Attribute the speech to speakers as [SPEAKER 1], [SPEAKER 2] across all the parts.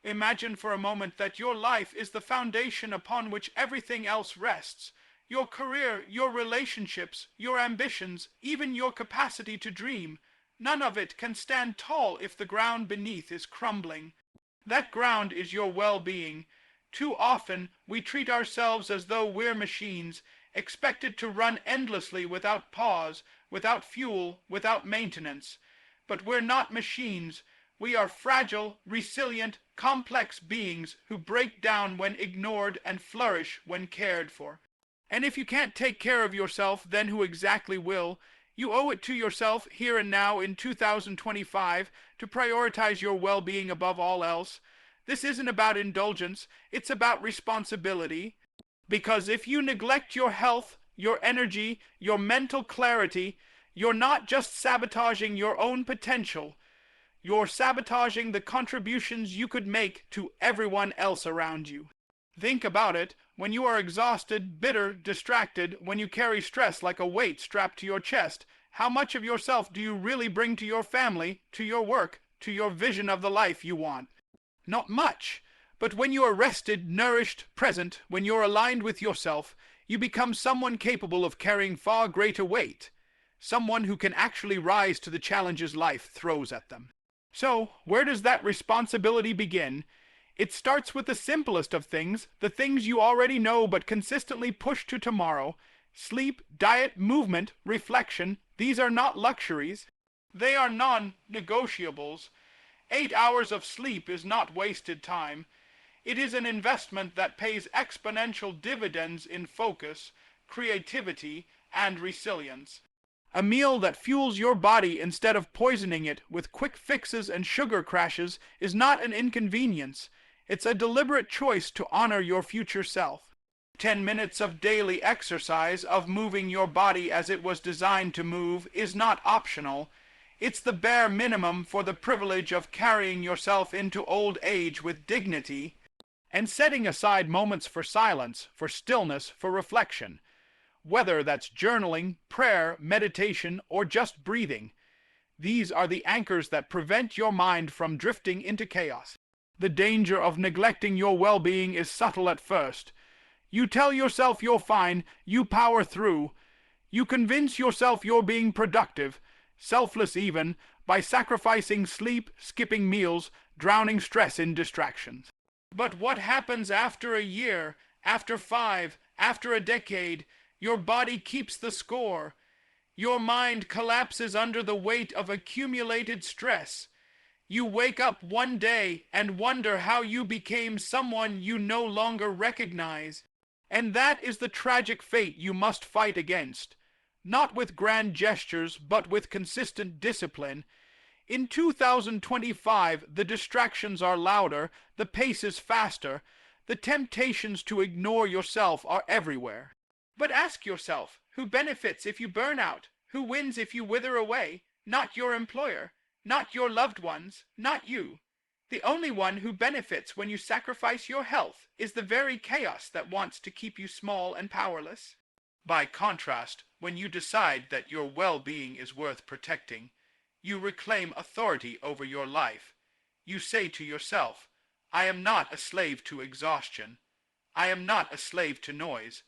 [SPEAKER 1] Imagine for a moment that your life is the foundation upon which everything else rests. Your career, your relationships, your ambitions, even your capacity to dream. None of it can stand tall if the ground beneath is crumbling. That ground is your well-being. Too often, we treat ourselves as though we're machines, expected to run endlessly without pause, without fuel, without maintenance. But we're not machines. We are fragile, resilient, complex beings who break down when ignored and flourish when cared for. And if you can't take care of yourself, then who exactly will? You owe it to yourself here and now in 2025 to prioritize your well-being above all else. This isn't about indulgence, it's about responsibility. Because if you neglect your health, your energy, your mental clarity, you're not just sabotaging your own potential, you're sabotaging the contributions you could make to everyone else around you. Think about it. When you are exhausted, bitter, distracted, when you carry stress like a weight strapped to your chest, how much of yourself do you really bring to your family, to your work, to your vision of the life you want? Not much. But when you are rested, nourished, present, when you're aligned with yourself, you become someone capable of carrying far greater weight. Someone who can actually rise to the challenges life throws at them. So, where does that responsibility begin? It starts with the simplest of things, the things you already know but consistently push to tomorrow. Sleep, diet, movement, reflection, these are not luxuries. They are non-negotiables. 8 hours of sleep is not wasted time. It is an investment that pays exponential dividends in focus, creativity, and resilience. A meal that fuels your body instead of poisoning it with quick fixes and sugar crashes is not an inconvenience. It's a deliberate choice to honor your future self. 10 minutes of daily exercise, of moving your body as it was designed to move, is not optional. It's the bare minimum for the privilege of carrying yourself into old age with dignity, and setting aside moments for silence, for stillness, for reflection. Whether that's journaling, prayer, meditation, or just breathing. These are the anchors that prevent your mind from drifting into chaos. The danger of neglecting your well-being is subtle at first. You tell yourself you're fine, you power through. You convince yourself you're being productive, selfless even, by sacrificing sleep, skipping meals, drowning stress in distractions. But what happens after a year, after 5, after a decade? Your body keeps the score. Your mind collapses under the weight of accumulated stress. You wake up one day and wonder how you became someone you no longer recognize. And that is the tragic fate you must fight against. Not with grand gestures, but with consistent discipline. In 2025, the distractions are louder, the pace is faster, the temptations to ignore yourself are everywhere. But ask yourself, who benefits if you burn out? Who wins if you wither away? Not your employer, not your loved ones, not you. The only one who benefits when you sacrifice your health is the very chaos that wants to keep you small and powerless. By contrast, when you decide that your well-being is worth protecting, you reclaim authority over your life. You say to yourself, I am not a slave to exhaustion. I am not a slave to noise.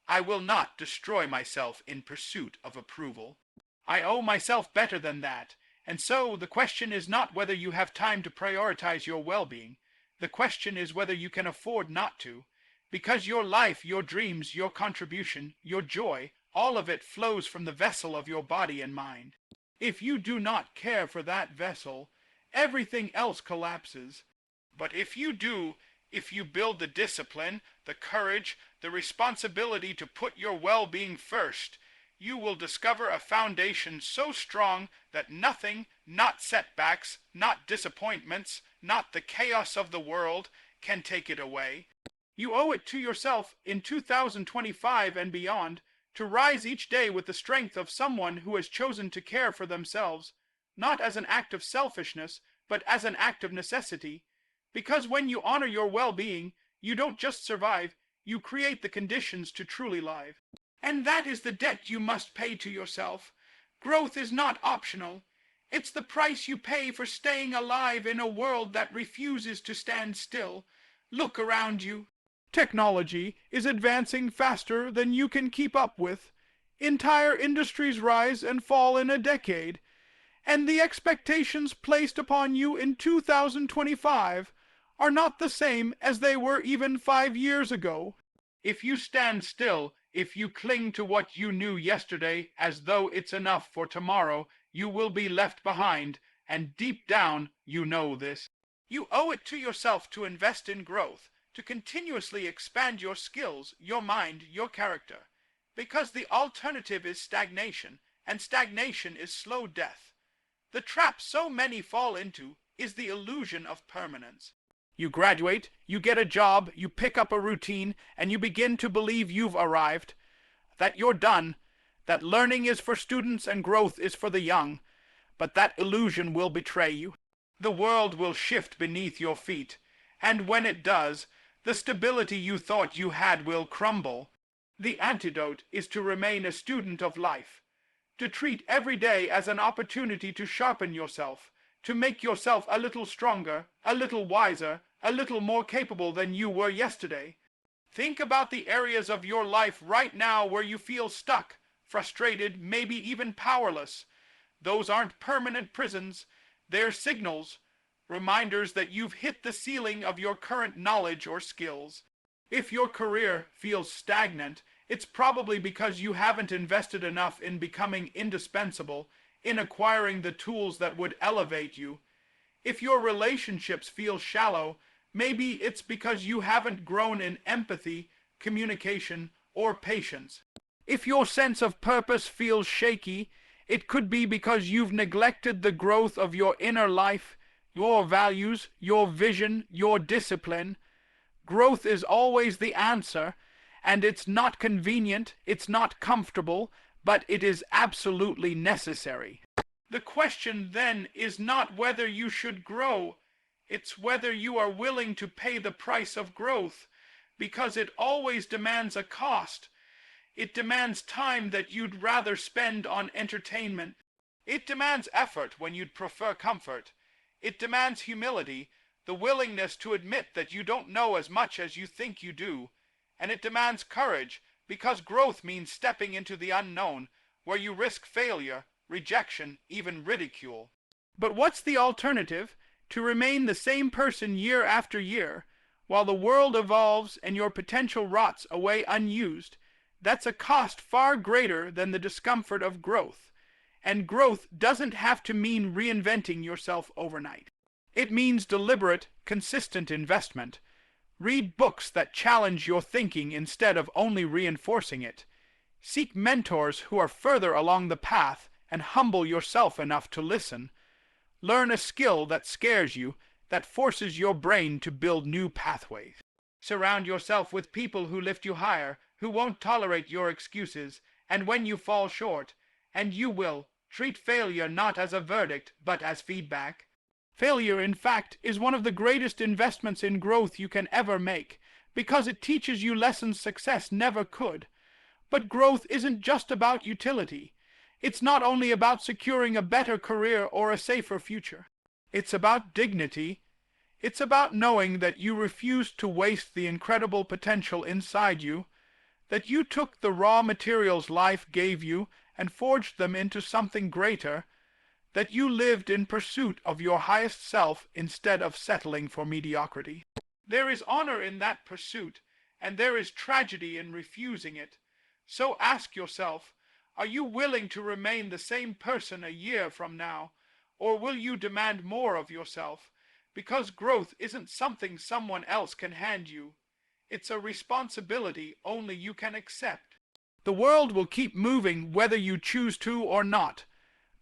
[SPEAKER 1] I will not destroy myself in pursuit of approval. I owe myself better than that, and so the question is not whether you have time to prioritize your well-being. The question is whether you can afford not to, because your life, your dreams, your contribution, your joy, all of it flows from the vessel of your body and mind. If you do not care for that vessel, everything else collapses. But if you do, if you build the discipline, the courage, the responsibility to put your well-being first, you will discover a foundation so strong that nothing, not setbacks, not disappointments, not the chaos of the world, can take it away. You owe it to yourself in 2025 and beyond to rise each day with the strength of someone who has chosen to care for themselves, not as an act of selfishness, but as an act of necessity. Because when you honor your well-being, you don't just survive, you create the conditions to truly live. And that is the debt you must pay to yourself. Growth is not optional. It's the price you pay for staying alive in a world that refuses to stand still. Look around you. Technology is advancing faster than you can keep up with. Entire industries rise and fall in a decade, and the expectations placed upon you in 2025 are not the same as they were even 5 years ago. If you stand still, if you cling to what you knew yesterday as though it's enough for tomorrow, you will be left behind, and deep down you know this. You owe it to yourself to invest in growth, to continuously expand your skills, your mind, your character, because the alternative is stagnation, and stagnation is slow death. The trap so many fall into is the illusion of permanence. You graduate, you get a job, you pick up a routine, and you begin to believe you've arrived, that you're done, that learning is for students and growth is for the young. But that illusion will betray you. The world will shift beneath your feet, and when it does, the stability you thought you had will crumble. The antidote is to remain a student of life, to treat every day as an opportunity to sharpen yourself, to make yourself a little stronger, a little wiser, a little more capable than you were yesterday. Think about the areas of your life right now where you feel stuck, frustrated, maybe even powerless. Those aren't permanent prisons. They're signals, reminders that you've hit the ceiling of your current knowledge or skills. If your career feels stagnant, it's probably because you haven't invested enough in becoming indispensable, in acquiring the tools that would elevate you. If your relationships feel shallow, maybe it's because you haven't grown in empathy, communication, or patience. If your sense of purpose feels shaky, it could be because you've neglected the growth of your inner life, your values, your vision, your discipline. Growth is always the answer, and it's not convenient, it's not comfortable, but it is absolutely necessary. The question then is not whether you should grow, it's whether you are willing to pay the price of growth, because it always demands a cost. It demands time that you'd rather spend on entertainment. It demands effort when you'd prefer comfort. It demands humility, the willingness to admit that you don't know as much as you think you do. And it demands courage, because growth means stepping into the unknown, where you risk failure, rejection, even ridicule. But what's the alternative? To remain the same person year after year, while the world evolves and your potential rots away unused. That's a cost far greater than the discomfort of growth. And growth doesn't have to mean reinventing yourself overnight. It means deliberate, consistent investment. Read books that challenge your thinking instead of only reinforcing it. Seek mentors who are further along the path and humble yourself enough to listen. Learn a skill that scares you, that forces your brain to build new pathways. Surround yourself with people who lift you higher, who won't tolerate your excuses, and when you fall short, and you will, treat failure not as a verdict, but as feedback. Failure, in fact, is one of the greatest investments in growth you can ever make, because it teaches you lessons success never could. But growth isn't just about utility. It's not only about securing a better career or a safer future. It's about dignity. It's about knowing that you refused to waste the incredible potential inside you, that you took the raw materials life gave you and forged them into something greater, that you lived in pursuit of your highest self instead of settling for mediocrity. There is honor in that pursuit, and there is tragedy in refusing it. So ask yourself, are you willing to remain the same person a year from now, or will you demand more of yourself? Because growth isn't something someone else can hand you. It's a responsibility only you can accept. The world will keep moving whether you choose to or not.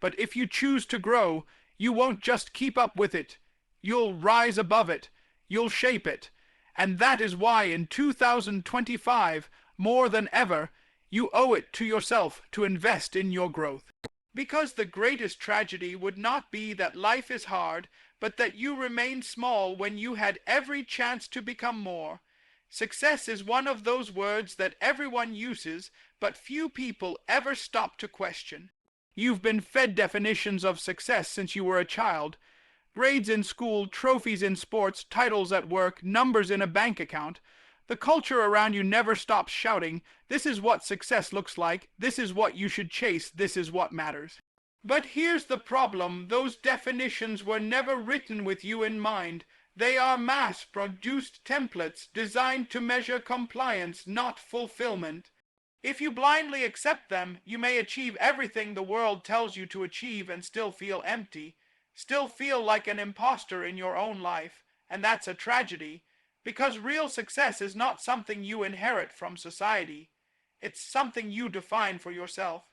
[SPEAKER 1] But if you choose to grow, you won't just keep up with it. You'll rise above it. You'll shape it. And that is why in 2025, more than ever, you owe it to yourself to invest in your growth. Because the greatest tragedy would not be that life is hard, but that you remained small when you had every chance to become more. Success is one of those words that everyone uses, but few people ever stop to question. You've been fed definitions of success since you were a child. Grades in school, trophies in sports, titles at work, numbers in a bank account. The culture around you never stops shouting, "This is what success looks like, this is what you should chase, this is what matters." But here's the problem: those definitions were never written with you in mind. They are mass-produced templates designed to measure compliance, not fulfillment. If you blindly accept them, you may achieve everything the world tells you to achieve and still feel empty, still feel like an imposter in your own life, and that's a tragedy, because real success is not something you inherit from society. It's something you define for yourself.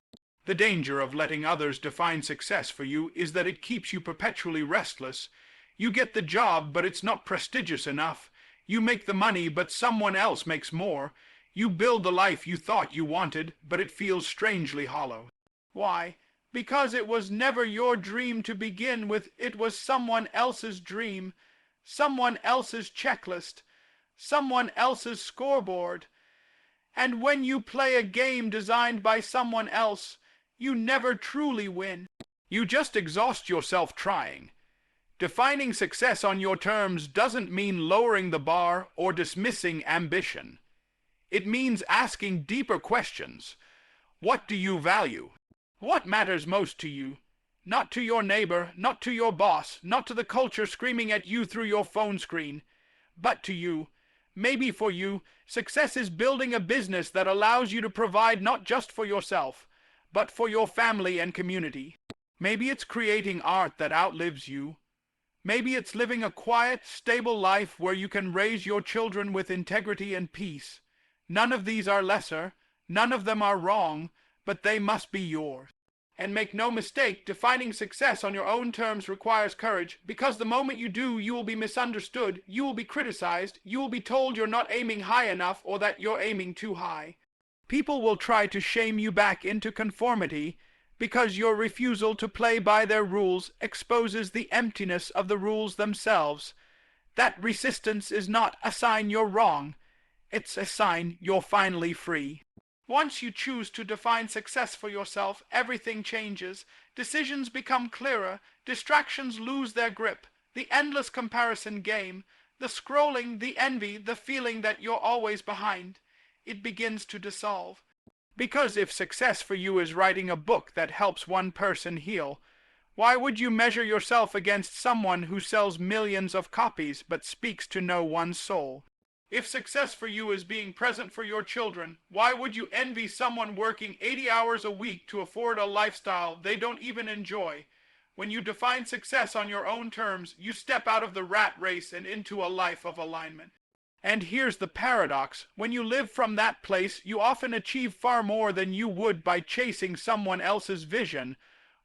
[SPEAKER 1] The danger of letting others define success for you is that it keeps you perpetually restless. You get the job, but it's not prestigious enough. You make the money, but someone else makes more. You build the life you thought you wanted, but it feels strangely hollow. Why? Because it was never your dream to begin with. It was someone else's dream, someone else's checklist, someone else's scoreboard. And when you play a game designed by someone else, you never truly win. You just exhaust yourself trying. Defining success on your terms doesn't mean lowering the bar or dismissing ambition. It means asking deeper questions. What do you value? What matters most to you? Not to your neighbor, not to your boss, not to the culture screaming at you through your phone screen, but to you. Maybe for you, success is building a business that allows you to provide not just for yourself, but for your family and community. Maybe it's creating art that outlives you. Maybe it's living a quiet, stable life where you can raise your children with integrity and peace. None of these are lesser, none of them are wrong, but they must be yours. And make no mistake, defining success on your own terms requires courage, because the moment you do, you will be misunderstood, you will be criticized, you will be told you're not aiming high enough or that you're aiming too high. People will try to shame you back into conformity because your refusal to play by their rules exposes the emptiness of the rules themselves. That resistance is not a sign you're wrong. It's a sign you're finally free. Once you choose to define success for yourself, everything changes. Decisions become clearer, distractions lose their grip, the endless comparison game, the scrolling, the envy, the feeling that you're always behind. It begins to dissolve. Because if success for you is writing a book that helps one person heal, why would you measure yourself against someone who sells millions of copies but speaks to no one soul? If success for you is being present for your children, why would you envy someone working 80 hours a week to afford a lifestyle they don't even enjoy? When you define success on your own terms, you step out of the rat race and into a life of alignment. And here's the paradox: when you live from that place, you often achieve far more than you would by chasing someone else's vision.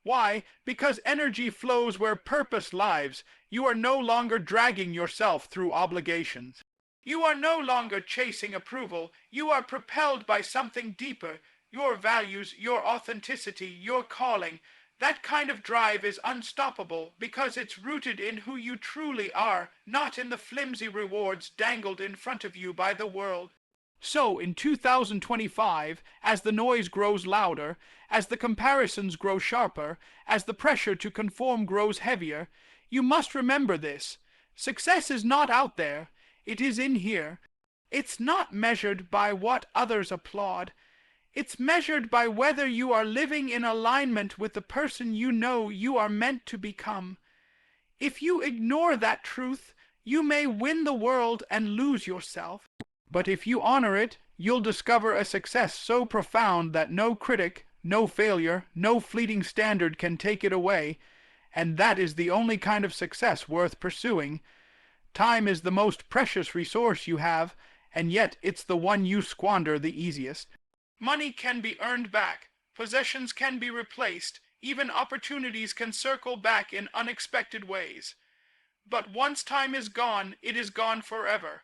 [SPEAKER 1] Why? Because energy flows where purpose lives. You are no longer dragging yourself through obligations. You are no longer chasing approval. You are propelled by something deeper, your values, your authenticity, your calling. That kind of drive is unstoppable because it's rooted in who you truly are, not in the flimsy rewards dangled in front of you by the world. So in 2025, as the noise grows louder, as the comparisons grow sharper, as the pressure to conform grows heavier, you must remember this: success is not out there, it is in here. It's not measured by what others applaud. It's measured by whether you are living in alignment with the person you know you are meant to become. If you ignore that truth, you may win the world and lose yourself. But if you honor it, you'll discover a success so profound that no critic, no failure, no fleeting standard can take it away, and that is the only kind of success worth pursuing. Time is the most precious resource you have, and yet it's the one you squander the easiest. Money can be earned back, possessions can be replaced, even opportunities can circle back in unexpected ways. But once time is gone, it is gone forever.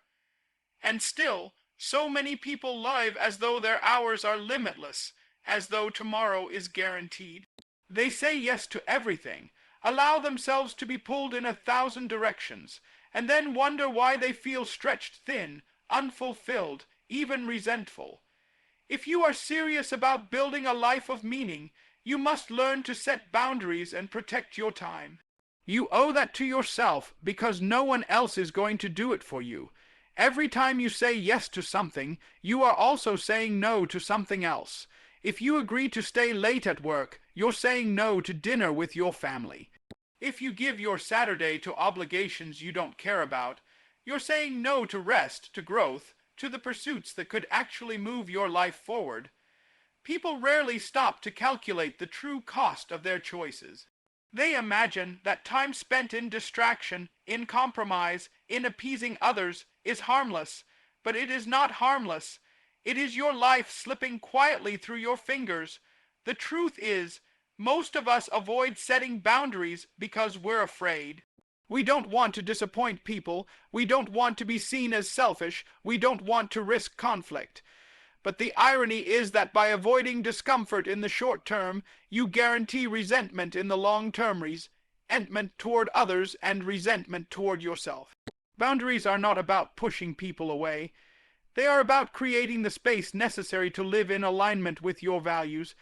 [SPEAKER 1] And still, so many people live as though their hours are limitless, as though tomorrow is guaranteed. They say yes to everything, allow themselves to be pulled in 1,000 directions, and then wonder why they feel stretched thin, unfulfilled, even resentful. If you are serious about building a life of meaning, You must learn to set boundaries and protect your time. You owe that to yourself because no one else is going to do it for you. Every time you say yes to something, you are also saying no to something else. If you agree to stay late at work, you're saying no to dinner with your family. If you give your Saturday to obligations you don't care about, you're saying no to rest, to growth, to the pursuits that could actually move your life forward. People rarely stop to calculate the true cost of their choices. They imagine that time spent in distraction, in compromise, in appeasing others is harmless, but it is not harmless. It is your life slipping quietly through your fingers. The truth is, most of us avoid setting boundaries because we're afraid. We don't want to disappoint people. We don't want to be seen as selfish. We don't want to risk conflict. But the irony is that by avoiding discomfort in the short term, you guarantee resentment in the long term, resentment toward others and resentment toward yourself. Boundaries are not about pushing people away. They are about creating the space necessary to live in alignment with your values.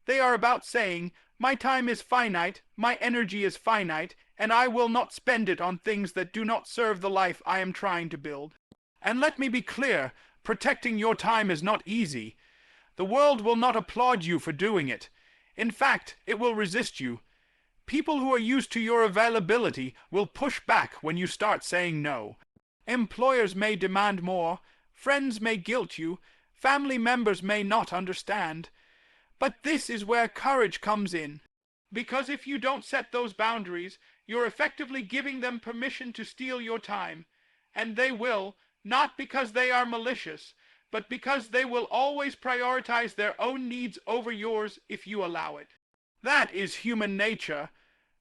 [SPEAKER 1] They are about saying, my time is finite, my energy is finite, and I will not spend it on things that do not serve the life I am trying to build. And let me be clear, protecting your time is not easy. The world will not applaud you for doing it. In fact, it will resist you. People who are used to your availability will push back when you start saying no. Employers may demand more, friends may guilt you, family members may not understand. But this is where courage comes in. Because if you don't set those boundaries, you're effectively giving them permission to steal your time. And they will, not because they are malicious, but because they will always prioritize their own needs over yours if you allow it. That is human nature.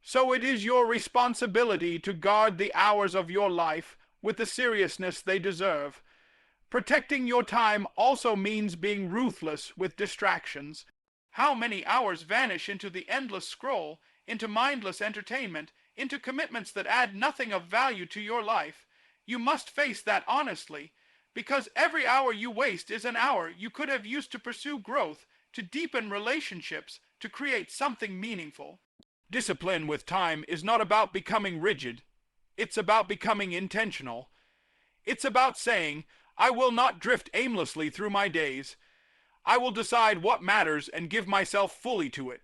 [SPEAKER 1] So it is your responsibility to guard the hours of your life with the seriousness they deserve. Protecting your time also means being ruthless with distractions. How many hours vanish into the endless scroll, into mindless entertainment, into commitments that add nothing of value to your life? You must face that honestly, because every hour you waste is an hour you could have used to pursue growth, to deepen relationships, to create something meaningful. Discipline with time is not about becoming rigid. It's about becoming intentional. It's about saying, I will not drift aimlessly through my days. I will decide what matters and give myself fully to it.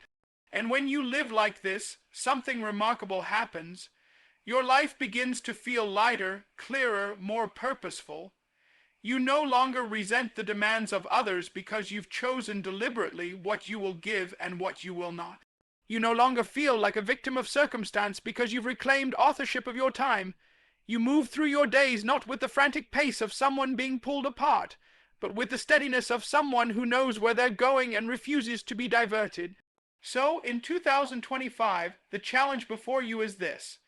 [SPEAKER 1] And when you live like this, something remarkable happens. Your life begins to feel lighter, clearer, more purposeful. You no longer resent the demands of others because you've chosen deliberately what you will give and what you will not. You no longer feel like a victim of circumstance because you've reclaimed authorship of your time. You move through your days not with the frantic pace of someone being pulled apart, but with the steadiness of someone who knows where they're going and refuses to be diverted. So, in 2025, the challenge before you is this.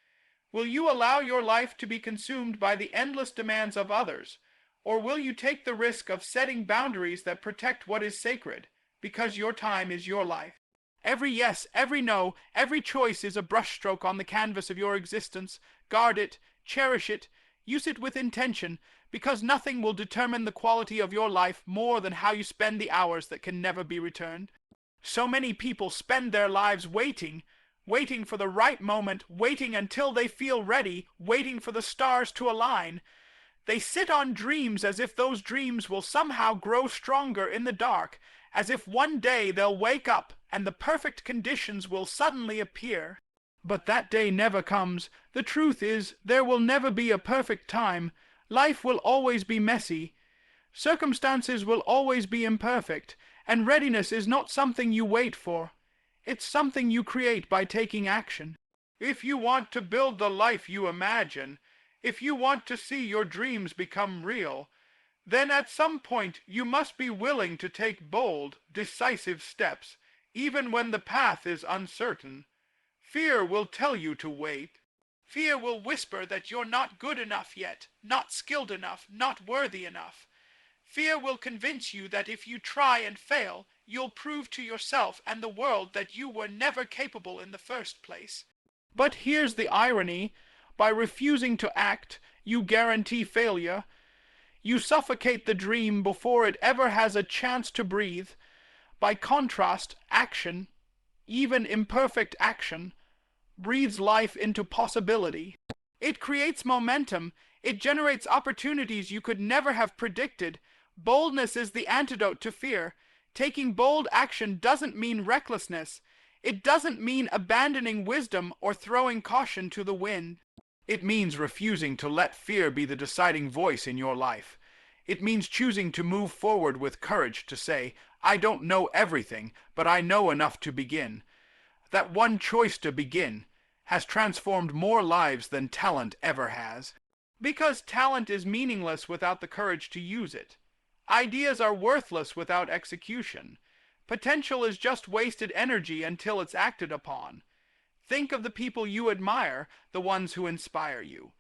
[SPEAKER 1] Will you allow your life to be consumed by the endless demands of others, or will you take the risk of setting boundaries that protect what is sacred, because your time is your life? Every yes, every no, every choice is a brushstroke on the canvas of your existence. Guard it, cherish it, use it with intention, because nothing will determine the quality of your life more than how you spend the hours that can never be returned. So many people spend their lives waiting for the right moment, waiting until they feel ready, waiting for the stars to align. They sit on dreams as if those dreams will somehow grow stronger in the dark, as if one day they'll wake up and the perfect conditions will suddenly appear. But that day never comes. The truth is, there will never be a perfect time. Life will always be messy. Circumstances will always be imperfect, and readiness is not something you wait for. It's something you create by taking action. If you want to build the life you imagine, if you want to see your dreams become real, then at some point you must be willing to take bold, decisive steps, even when the path is uncertain. Fear will tell you to wait. Fear will whisper that you're not good enough yet, not skilled enough, not worthy enough. Fear will convince you that if you try and fail, you'll prove to yourself and the world that you were never capable in the first place. But here's the irony. By refusing to act, you guarantee failure. You suffocate the dream before it ever has a chance to breathe. By contrast, action, even imperfect action, breathes life into possibility. It creates momentum. It generates opportunities you could never have predicted. Boldness is the antidote to fear. Taking bold action doesn't mean recklessness. It doesn't mean abandoning wisdom or throwing caution to the wind. It means refusing to let fear be the deciding voice in your life. It means choosing to move forward with courage to say, I don't know everything, but I know enough to begin. That one choice to begin has transformed more lives than talent ever has. Because talent is meaningless without the courage to use it. Ideas are worthless without execution. Potential is just wasted energy until it's acted upon. Think of the people you admire, the ones who inspire you.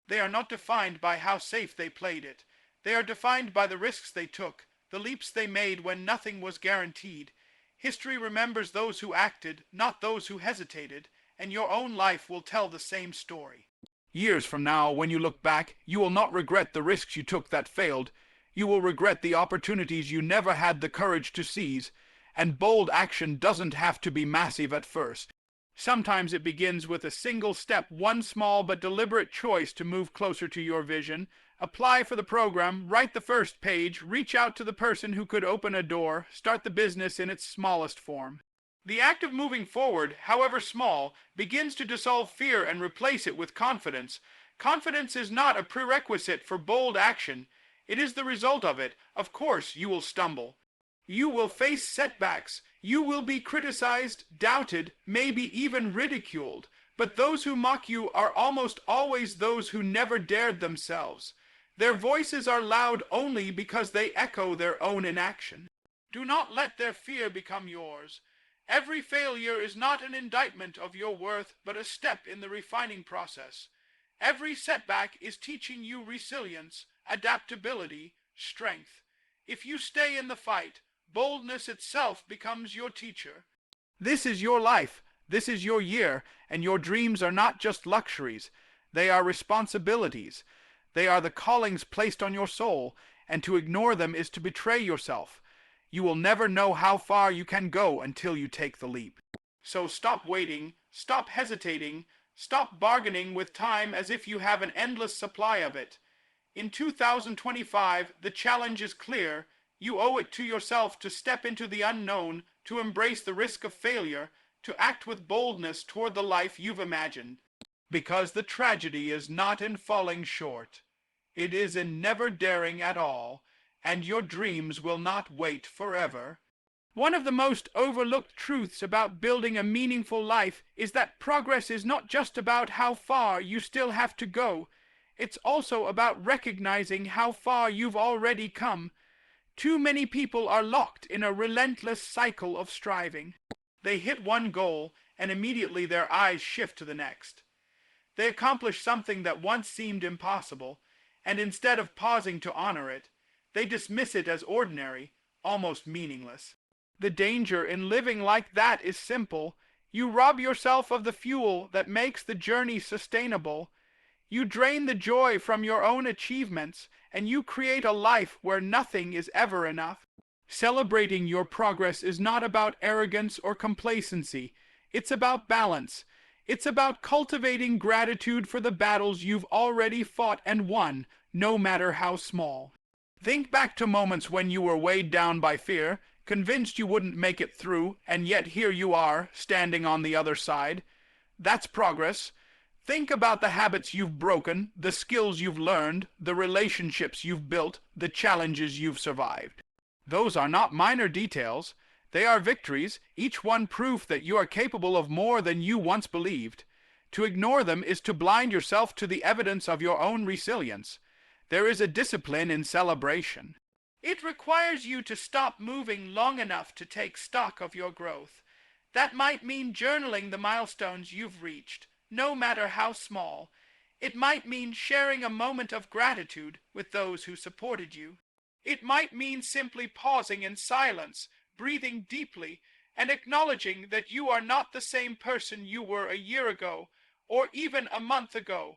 [SPEAKER 1] They are not defined by how safe they played it. They are defined by the risks they took, the leaps they made when nothing was guaranteed. History remembers those who acted, not those who hesitated, and your own life will tell the same story. Years from now, when you look back, you will not regret the risks you took that failed. You will regret the opportunities you never had the courage to seize. And bold action doesn't have to be massive at first. Sometimes it begins with a single step, one small but deliberate choice to move closer to your vision. Apply for the program, write the first page, reach out to the person who could open a door, start the business in its smallest form. The act of moving forward, however small, begins to dissolve fear and replace it with confidence. Confidence is not a prerequisite for bold action. It is the result of it. Of course, you will stumble. You will face setbacks. You will be criticized, doubted, maybe even ridiculed. But those who mock you are almost always those who never dared themselves. Their voices are loud only because they echo their own inaction. Do not let their fear become yours. Every failure is not an indictment of your worth, but a step in the refining process. Every setback is teaching you resilience, adaptability, strength. If you stay in the fight, boldness itself becomes your teacher. This is your life, this is your year, and your dreams are not just luxuries. They are responsibilities. They are the callings placed on your soul, and to ignore them is to betray yourself. You will never know how far you can go until you take the leap. So stop waiting, stop hesitating, stop bargaining with time as if you have an endless supply of it. In 2025, the challenge is clear. You owe it to yourself to step into the unknown, to embrace the risk of failure, to act with boldness toward the life you've imagined. Because the tragedy is not in falling short. It is in never daring at all, and your dreams will not wait forever. One of the most overlooked truths about building a meaningful life is that progress is not just about how far you still have to go. It's also about recognizing how far you've already come. Too many people are locked in a relentless cycle of striving. They hit one goal, and immediately their eyes shift to the next. They accomplish something that once seemed impossible, and instead of pausing to honor it, they dismiss it as ordinary, almost meaningless. The danger in living like that is simple. You rob yourself of the fuel that makes the journey sustainable. You drain the joy from your own achievements, and you create a life where nothing is ever enough. Celebrating your progress is not about arrogance or complacency. It's about balance. It's about cultivating gratitude for the battles you've already fought and won, no matter how small. Think back to moments when you were weighed down by fear, convinced you wouldn't make it through, and yet here you are, standing on the other side. That's progress. Think about the habits you've broken, the skills you've learned, the relationships you've built, the challenges you've survived. Those are not minor details. They are victories, each one proof that you are capable of more than you once believed. To ignore them is to blind yourself to the evidence of your own resilience. There is a discipline in celebration. It requires you to stop moving long enough to take stock of your growth. That might mean journaling the milestones you've reached, no matter how small. It might mean sharing a moment of gratitude with those who supported you. It might mean simply pausing in silence, breathing deeply, and acknowledging that you are not the same person you were a year ago, or even a month ago.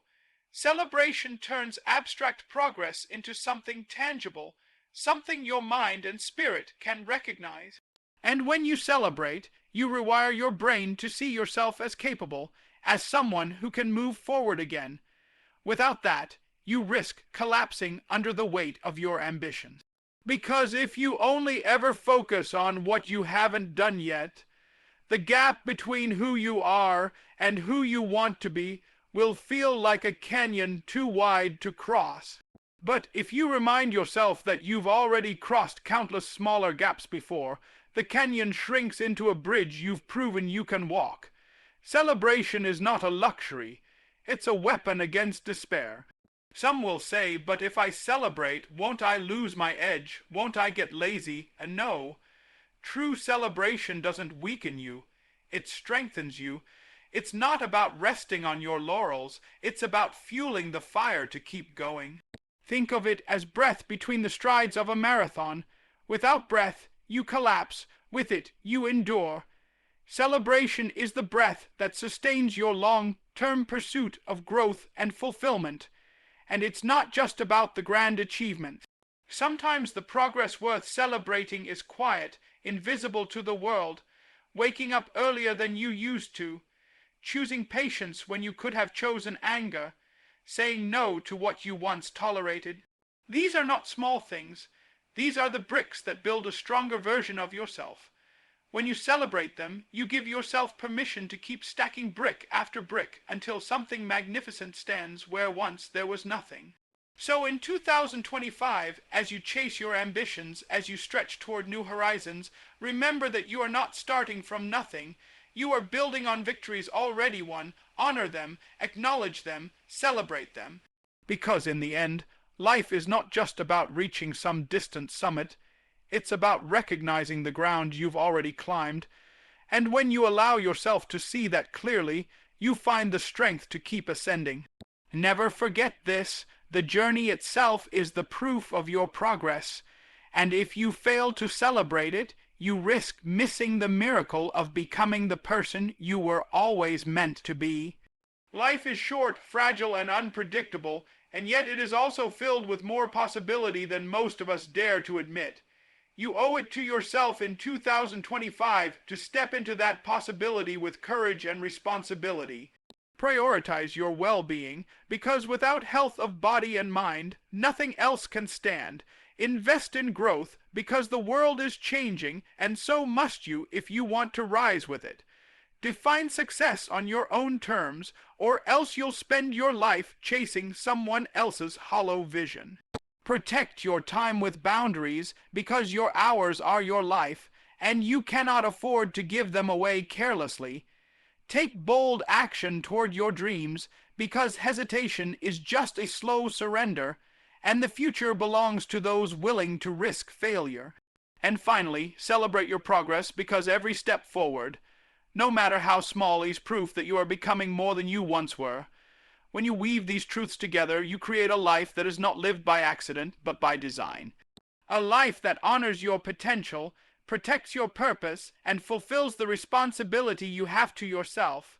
[SPEAKER 1] Celebration turns abstract progress into something tangible, something your mind and spirit can recognize. And when you celebrate, You rewire your brain to see yourself as capable, as someone who can move forward again. Without that, you risk collapsing under the weight of your ambitions. Because if you only ever focus on what you haven't done yet, the gap between who you are and who you want to be will feel like a canyon too wide to cross. But if you remind yourself that you've already crossed countless smaller gaps before, the canyon shrinks into a bridge you've proven you can walk. Celebration is not a luxury, it's a weapon against despair. Some will say, but if I celebrate, won't I lose my edge? Won't I get lazy? And no, true celebration doesn't weaken you, it strengthens you. It's not about resting on your laurels, it's about fueling the fire to keep going. Think of it as breath between the strides of a marathon. Without breath, you collapse. With it, you endure. Celebration is the breath that sustains your long-term pursuit of growth and fulfillment. And it's not just about the grand achievement. Sometimes the progress worth celebrating is quiet, invisible to the world, waking up earlier than you used to, choosing patience when you could have chosen anger, saying no to what you once tolerated. These are not small things. These are the bricks that build a stronger version of yourself. When you celebrate them, you give yourself permission to keep stacking brick after brick until something magnificent stands where once there was nothing. So in 2025, as you chase your ambitions, as you stretch toward new horizons, remember that you are not starting from nothing. You are building on victories already won. Honor them, acknowledge them, celebrate them. Because in the end, life is not just about reaching some distant summit. It's about recognizing the ground you've already climbed. And when you allow yourself to see that clearly, you find the strength to keep ascending. Never forget this. The journey itself is the proof of your progress. And if you fail to celebrate it, you risk missing the miracle of becoming the person you were always meant to be. Life is short, fragile, and unpredictable, and yet it is also filled with more possibility than most of us dare to admit. You owe it to yourself in 2025 to step into that possibility with courage and responsibility. Prioritize your well-being, because without health of body and mind, nothing else can stand. Invest in growth, because the world is changing, and so must you if you want to rise with it. Define success on your own terms, or else you'll spend your life chasing someone else's hollow vision. Protect your time with boundaries, because your hours are your life, and you cannot afford to give them away carelessly. Take bold action toward your dreams, because hesitation is just a slow surrender, and the future belongs to those willing to risk failure. And finally, celebrate your progress, because every step forward, no matter how small, is proof that you are becoming more than you once were. When you weave these truths together, you create a life that is not lived by accident, but by design. A life that honors your potential, protects your purpose, and fulfills the responsibility you have to yourself.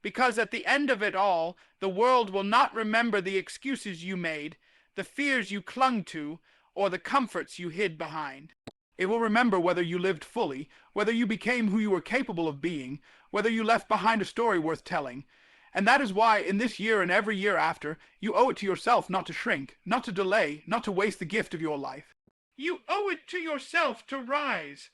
[SPEAKER 1] Because at the end of it all, the world will not remember the excuses you made, the fears you clung to, or the comforts you hid behind. It will remember whether you lived fully, whether you became who you were capable of being, whether you left behind a story worth telling. And that is why, in this year and every year after, you owe it to yourself not to shrink, not to delay, not to waste the gift of your life. You owe it to yourself to rise,